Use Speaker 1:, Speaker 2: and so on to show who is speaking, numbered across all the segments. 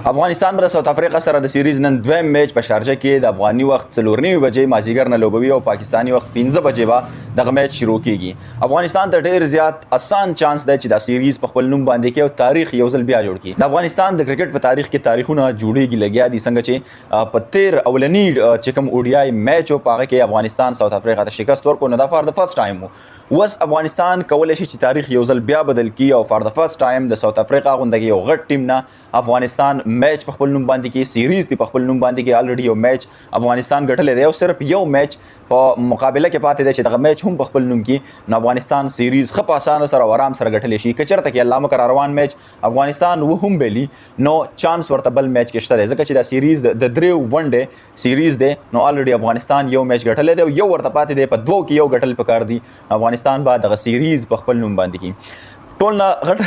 Speaker 1: افغانستان به ساوث افریقا سره د سیریز نن دویم میچ په شارجه کې د افغاني وخت 4:30 بجې مازیګر نه لوبوي او پاکستاني وخت 5 بجې به دغه میچ شروع کیږي. افغانستان ته ډیر زیات اسان چانس دی چې دا سیریز په خپل نوم باندې کې او تاریخ یو ځل بیا جوړ کړي. د افغانستان د کرکټ په تاریخ کې تاریخونه جوړیږي لګیا دي څنګه چې په 13 اولنی چې کوم اوډیای میچ او پاغه کې افغانستان ساوث افریقا ته شکست ورکړ نو دا فار د فرست ټایم وس افغانستان کولای شي چې تاریخ یو ځل بیا بدل کړي او فار د فرست ټایم د ساوث افریقا غونډه یو غټ ټیم نه افغانستان میچ په خپل نوم باندې کې سیریز دی په خپل نوم باندې کې الریډي یو میچ افغانستان ګټلې دی او صرف یو میچ په مقابله کې پاتې دی چې دغه میچ هم په خپل نوم کې نو افغانستان سیریز خپ اسانه سره آرام سره ګټلې شي کچرته کې علامه قرار روان میچ افغانستان و هم بیلی نو چانس ورته بل میچ کې شته ځکه چې دا سیریز د دریو ون ډے سیریز دی نو الریډي افغانستان یو میچ ګټلې دی یو ورته پاتې دی په دوه کې یو ګټل پکار دی افغانستان بعد دغه سیریز په خپل نوم باندې کې ټول نه غټ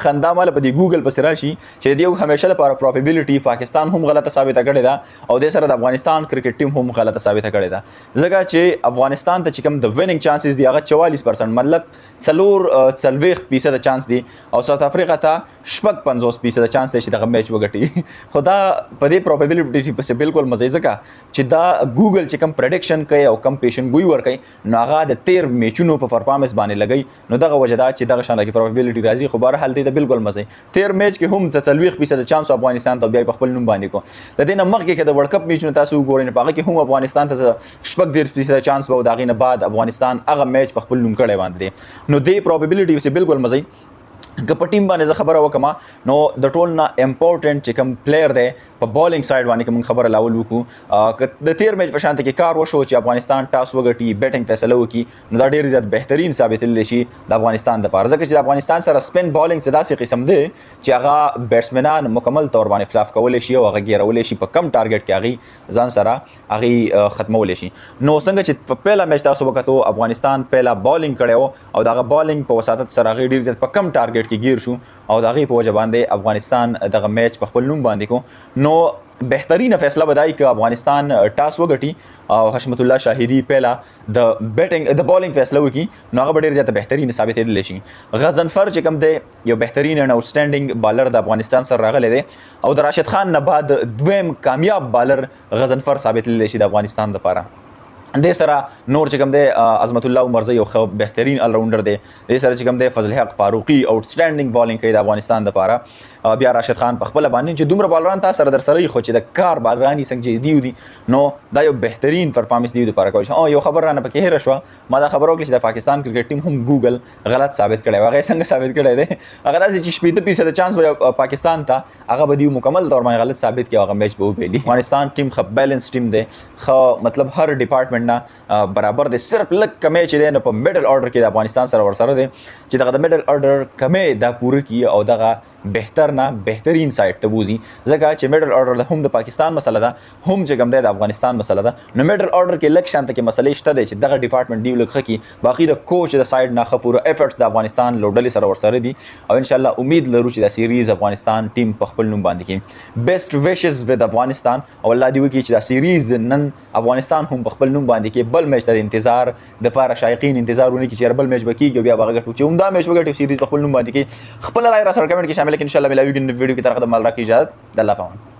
Speaker 1: خندا مال په دی ګوګل په سره شي چې دیو همیشه لپاره پروبابیلیټي پاکستان هم غلطه ثابته کړې ده او د سره د افغانستان کرکټ ټیم هم غلطه ثابته کړې ده ځکه چې افغانستان ته چې کوم د ویننګ چانسز دی هغه 44% مطلب 40% چانس دی او ساوث افریقا ته 50% چانس دی چې دغه میچ وګټي خدا په دې پروبابیلیټي په بالکل مزه ځکه چې دا ګوګل چې کوم پریډکشن کوي او کم پیشن ګوي ور کوي نو هغه د 13 میچونو په پرفارمنس باندې لګي نو دغه وجدا چې دغه شان کې پروبابیلیټي راځي خو بهر حال دی بالکل مزه 13 میچ کې هم 40% چانس افغانستان ته بیا په خپل نوم باندې کو د دې نه مخکې کې د ورلد کپ میچونو تاسو وګورئ نه پاګه کې هم افغانستان ته 10% چانس به داغې نه بعد افغانستان هغه میچ په خپل نوم کړی باندې نو دې پروبابیلیټي بالکل مزه که په ټیم باندې زه خبره وکم نو د ټول نه امپورټنت چې کوم پلیئر دی په بالینګ سایډ باندې کوم خبره لاول وکړو د 13 میچ په شانته کې کار وشو چې افغانستان ټاس وګټي بیټینګ فیصله وکړي نو دا ډیر زیات بهترین ثابتېدل شي د افغانستان لپاره ځکه چې د افغانستان سره سپین بالینګ څه داسې قسم دی چې هغه بیټسمنان مکمل تور باندې فلاف کولای شي او هغه ګیرولای شي په کم ټارګټ کې هغه ځان سره هغه ختمولای شي نو څنګه چې په پهلا میچ تاسو وکړو افغانستان پهلا بالینګ کړو او دغه بالینګ په وساتت سره هغه ډیر زیات په کم ټارګټ کې گیر شو او دغه په وجه باندې افغانستان دغه میچ په خپل نوم باندې کو نو بهترینه فیصله بدای ک افغانستان ټاس وګټي او حشمت الله شاهدی پهلا د بیټینګ د بالینګ فیصله وکړي نو هغه ډیر زیاته بهترینه ثابتېدل شي غضنفر چې کوم دی یو بهترین او اوټسټینډینګ بالر د افغانستان سره راغلی دی او د راشد خان نه بعد دویم کامیاب بالر غضنفر ثابتېدل شي د افغانستان لپاره د سره نور چې کوم دی عظمت الله عمرزی یو خو بهترین ال راونډر دی د سره چې کوم دی فضل حق فاروقي اوټسټینډینګ بالینګ کوي د افغانستان لپاره بیا راشد خان په خپل باندې چې دومره بالران تاسو سره در سره خو چې د کار بالرانی څنګه دی نو دا یو بهترین پرفارمنس دی لپاره کوي او یو خبر رانه پکې هره شو ما دا خبر وکړه چې د پاکستان کرکټ ټیم هم ګوګل غلط ثابت کړي واغې څنګه ثابت کړي دی هغه داسې چې 70% چانس به پاکستان ته هغه به دی مکمل تور باندې غلط ثابت کړي هغه میچ به وبېلی افغانستان ټیم خو بیلانس ټیم دی خو مطلب هر ډپارټمنټ نه برابر دی صرف لک کمی چې دی نو په میډل اورډر کې د افغانستان سره ورسره دی چې دغه د میډل اورډر کمی دا پوره کی او دغه بهتر نه بهترین سایت ته وځي ځکه چې میډل اورډر هم د پاکستان مسله ده هم چې کوم د افغانستان مسله ده نو میډل اورډر کې لک شانته کې مسلې شته دي چې دغه ډپارټمنټ دی لکه کی باقي د کوچ د سایډ نه خپوره افورټس د افغانستان لوډل سره ورسره دي او ان شاء الله امید لرو چې د سیریز افغانستان ټیم په خپل نوم باندې کې بیسټ ویشز ود افغانستان او الله دی وکړي چې د سیریز نن افغانستان هم په خپل نوم باندې کې بل میچ د انتظار د لپاره شایقین انتظار ونه کې چې بل میچ بکیږي بیا هغه ټو چې هم دا میچ وګټي سیریز په خپل نوم باندې کې خپل رائے را سره کمنټ کې شامل کړئ ان شاء الله ملاوي ویډیو کې طرف د مال راکې اجازه د الله پامان